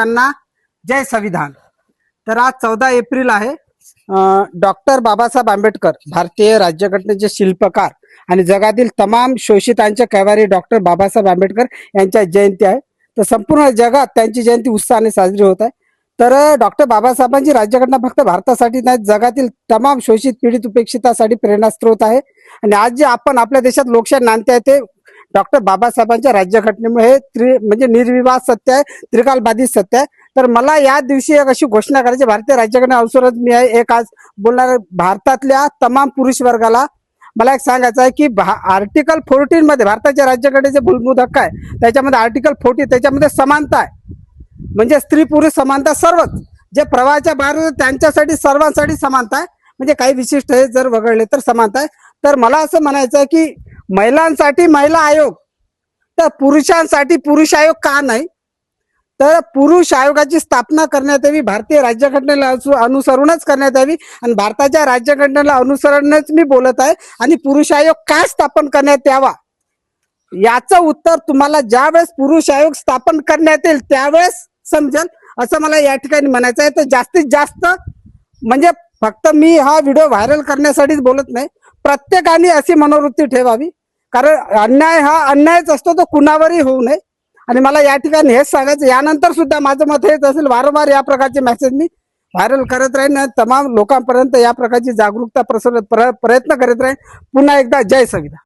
त्यांना जय संविधान। तर आज 14 एप्रिल आहे। डॉक्टर बाबासाहेब आंबेडकर भारतीय राज्यघटनेचे शिल्पकार आणि जगातील तमाम शोषितांचे कैवारी डॉक्टर बाबासाहेब आंबेडकर यांच्या जयंती आहे। तर संपूर्ण जगात त्यांची जयंती उत्साहाने साजरी होत आहे। तर डॉक्टर बाबासाहेबांची राज्यघटना फक्त भारतासाठी नाही, जगातील तमाम शोषित पीडित उपेक्षितांसाठी प्रेरणास्त्रोत आहे। आणि आज जे आपण आपल्या देशात लोकशाही नांदते आहे ते डॉक्टर बाबासाहेबांच्या राज्यघटनेमुळे म्हणजे निर्विवाद सत्य आहे, त्रिकालबाधित सत्य आहे। तर मला या दिवशी एक अशी घोषणा करायची, भारतीय राज्यघटना अनुसरत मी आहे एक आज बोलणार भारतातल्या तमाम पुरुष वर्गाला मला एक सांगायचं आहे की आर्टिकल 14 मध्ये भारताच्या राज्यघटनेचे मूलभूत हक्क आहे, त्याच्यामध्ये आर्टिकल 40 त्याच्यामध्ये समानता आहे, म्हणजे स्त्री पुरुष समानता सर्वच जे प्रवाहाच्या बाहेर त्यांच्यासाठी सर्वांसाठी समानता आहे, म्हणजे काही विशिष्ट हे जर वगळले तर समानता आहे। तर मला असं म्हणायचं आहे की महिलांसाठी महिला आयोग तर पुरुषांसाठी पुरुष आयोग का नाही, तर पुरुष आयोगाची स्थापना करण्यात यावी, भारतीय राज्यघटनेला अनुसरूनच करण्यात यावी आणि भारताच्या राज्यघटनेला अनुसरूनच मी बोलत आहे। आणि पुरुष आयोग का स्थापन करण्यात यावा याचं उत्तर तुम्हाला ज्यावेळेस पुरुष आयोग स्थापन करण्यात येईल त्यावेळेस समजेल, असं मला या ठिकाणी म्हणायचं आहे। तर जास्तीत जास्त म्हणजे फक्त मी हा व्हिडिओ व्हायरल करण्यासाठीच बोलत नाही, प्रत्येकाने अशी मनोवृत्ती ठेवावी, कारण अन्याय हा अन्यायच असतो, तो कुणावरही होऊ नये। आणि मला या ठिकाणी हेच सांगायचं, यानंतर सुद्धा माझं मत हेच असेल, वारंवार या प्रकारचे मेसेज मी व्हायरल करत राहीन, तमाम लोकांपर्यंत या प्रकारची जागरूकता प्रयत्न करत राहीन। पुन्हा एकदा जय संविधान।